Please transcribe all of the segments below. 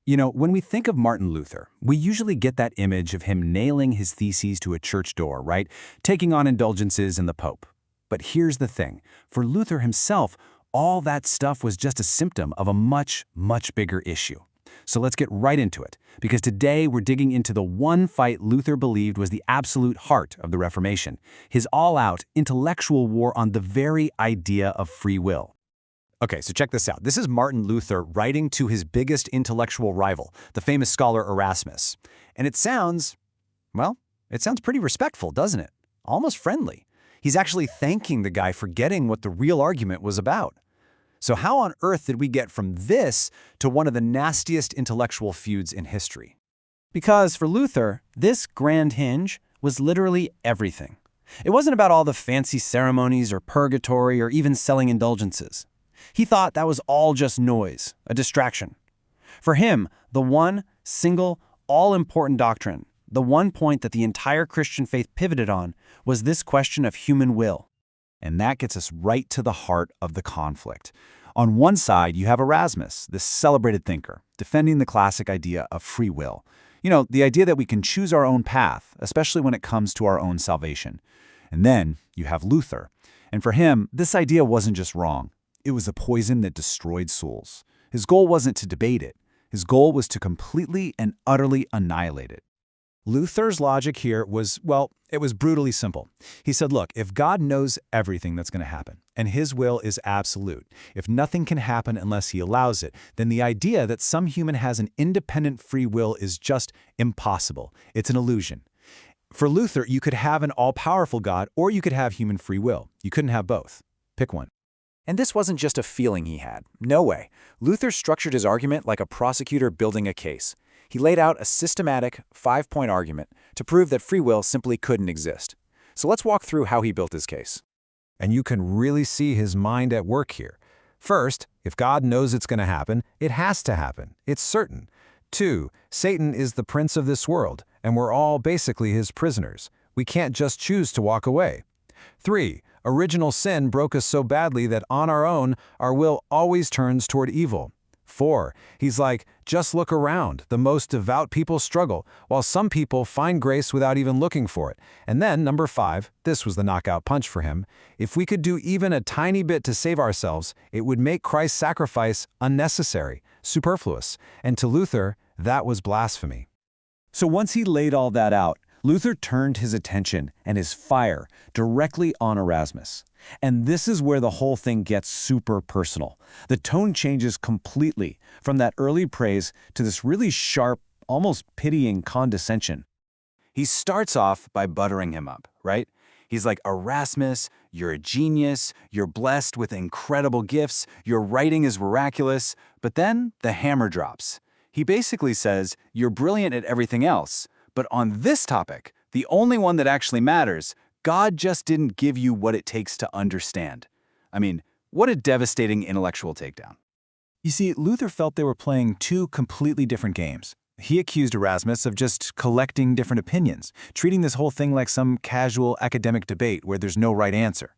You know, when we think of Martin Luther, we usually get that image of him nailing his theses to a church door, right? Taking on indulgences and the Pope. But here's the thing. For Luther himself, all that stuff was just a symptom of a much, much bigger issue. So let's get right into it, because today we're digging into the one fight Luther believed was the absolute heart of the Reformation, his all-out intellectual war on the very idea of free will. Okay, so check this out. This is Martin Luther writing to his biggest intellectual rival, the famous scholar Erasmus. And it sounds pretty respectful, doesn't it? Almost friendly. He's actually thanking the guy for getting what the real argument was about. So how on earth did we get from this to one of the nastiest intellectual feuds in history? Because for Luther, this grand hinge was literally everything. It wasn't about all the fancy ceremonies or purgatory or even selling indulgences. He thought that was all just noise, a distraction. For him, the one, single, all-important doctrine, the one point that the entire Christian faith pivoted on, was this question of human will. And that gets us right to the heart of the conflict. On one side, you have Erasmus, this celebrated thinker, defending the classic idea of free will. You know, the idea that we can choose our own path, especially when it comes to our own salvation. And then you have Luther. And for him, this idea wasn't just wrong. It was a poison that destroyed souls. His goal wasn't to debate it. His goal was to completely and utterly annihilate it. Luther's logic here was, it was brutally simple. He said, look, if God knows everything that's going to happen, and his will is absolute, if nothing can happen unless he allows it, then the idea that some human has an independent free will is just impossible. It's an illusion. For Luther, you could have an all-powerful God, or you could have human free will. You couldn't have both. Pick one. And this wasn't just a feeling he had. No way. Luther structured his argument like a prosecutor building a case. He laid out a systematic, 5-point argument to prove that free will simply couldn't exist. So let's walk through how he built his case. And you can really see his mind at work here. First, if God knows it's going to happen, it has to happen. It's certain. 2, Satan is the prince of this world, and we're all basically his prisoners. We can't just choose to walk away. 3, original sin broke us so badly that on our own, our will always turns toward evil. 4, he's like, just look around. The most devout people struggle, while some people find grace without even looking for it. And then, number 5, this was the knockout punch for him. If we could do even a tiny bit to save ourselves, it would make Christ's sacrifice unnecessary, superfluous. And to Luther, that was blasphemy. So once he laid all that out, Luther turned his attention and his fire directly on Erasmus. And this is where the whole thing gets super personal. The tone changes completely from that early praise to this really sharp, almost pitying condescension. He starts off by buttering him up, right? He's like, Erasmus, you're a genius, you're blessed with incredible gifts, your writing is miraculous, but then the hammer drops. He basically says, you're brilliant at everything else, but on this topic, the only one that actually matters, God just didn't give you what it takes to understand. I mean, what a devastating intellectual takedown. You see, Luther felt they were playing two completely different games. He accused Erasmus of just collecting different opinions, treating this whole thing like some casual academic debate where there's no right answer.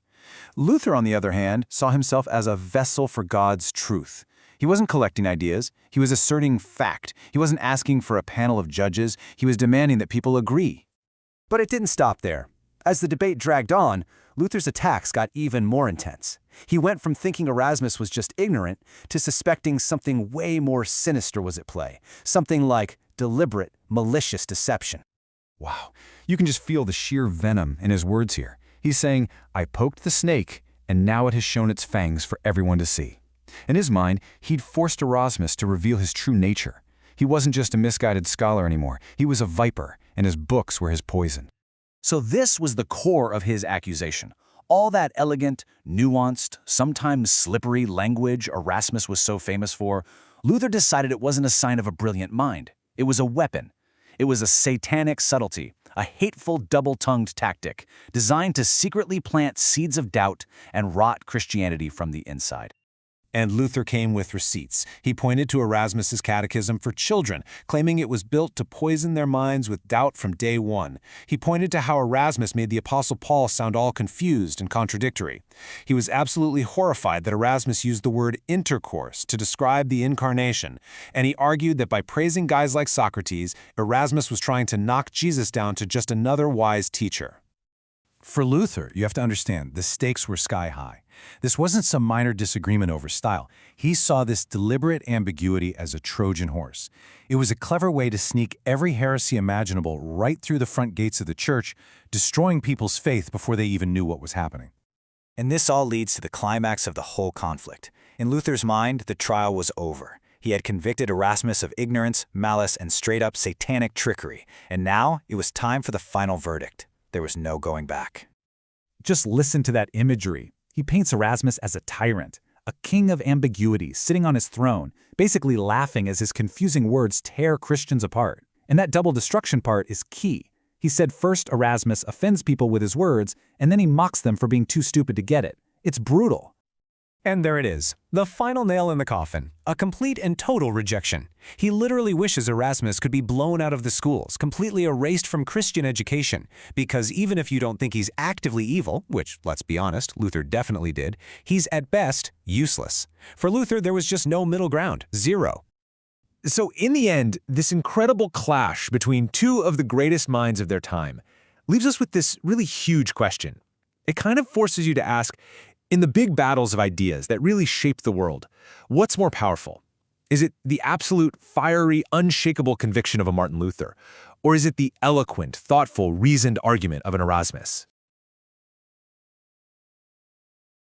Luther, on the other hand, saw himself as a vessel for God's truth. He wasn't collecting ideas, he was asserting fact. He wasn't asking for a panel of judges, he was demanding that people agree. But it didn't stop there. As the debate dragged on, Luther's attacks got even more intense. He went from thinking Erasmus was just ignorant to suspecting something way more sinister was at play, something like deliberate, malicious deception. Wow, you can just feel the sheer venom in his words here. He's saying, I poked the snake, and now it has shown its fangs for everyone to see. In his mind, he'd forced Erasmus to reveal his true nature. He wasn't just a misguided scholar anymore. He was a viper, and his books were his poison. So this was the core of his accusation. All that elegant, nuanced, sometimes slippery language Erasmus was so famous for, Luther decided it wasn't a sign of a brilliant mind. It was a weapon. It was a satanic subtlety, a hateful double-tongued tactic designed to secretly plant seeds of doubt and rot Christianity from the inside. And Luther came with receipts. He pointed to Erasmus's catechism for children, claiming it was built to poison their minds with doubt from day one. He pointed to how Erasmus made the Apostle Paul sound all confused and contradictory. He was absolutely horrified that Erasmus used the word intercourse to describe the incarnation, and he argued that by praising guys like Socrates, Erasmus was trying to knock Jesus down to just another wise teacher. For Luther, you have to understand, the stakes were sky high. This wasn't some minor disagreement over style. He saw this deliberate ambiguity as a Trojan horse. It was a clever way to sneak every heresy imaginable right through the front gates of the church, destroying people's faith before they even knew what was happening. And this all leads to the climax of the whole conflict. In Luther's mind, the trial was over. He had convicted Erasmus of ignorance, malice, and straight-up satanic trickery, and now it was time for the final verdict. There was no going back. Just listen to that imagery. He paints Erasmus as a tyrant, a king of ambiguity sitting on his throne, basically laughing as his confusing words tear Christians apart. And that double destruction part is key. He said first Erasmus offends people with his words, and then he mocks them for being too stupid to get it. It's brutal. And there it is, the final nail in the coffin, a complete and total rejection. He literally wishes Erasmus could be blown out of the schools, completely erased from Christian education, because even if you don't think he's actively evil, which, let's be honest, Luther definitely did, he's at best useless. For Luther, there was just no middle ground, zero. So in the end, this incredible clash between two of the greatest minds of their time leaves us with this really huge question. It kind of forces you to ask, in the big battles of ideas that really shaped the world, what's more powerful? Is it the absolute, fiery, unshakable conviction of a Martin Luther? Or is it the eloquent, thoughtful, reasoned argument of an Erasmus?